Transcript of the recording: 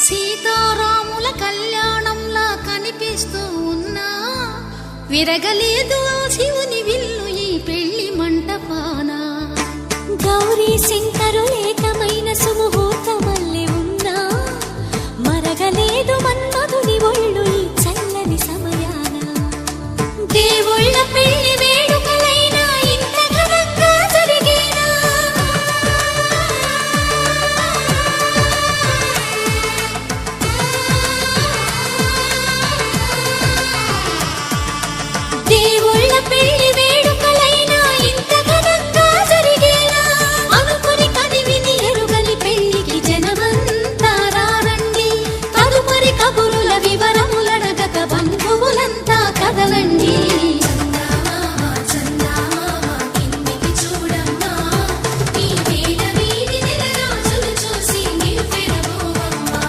సీతారాముల కళ్యాణంలా కనిపిస్తూ ఉన్నా విరగలేదు ఆ శివుని విల్లు ఈ పెళ్లి మంటపాన. గౌరీ సింగ్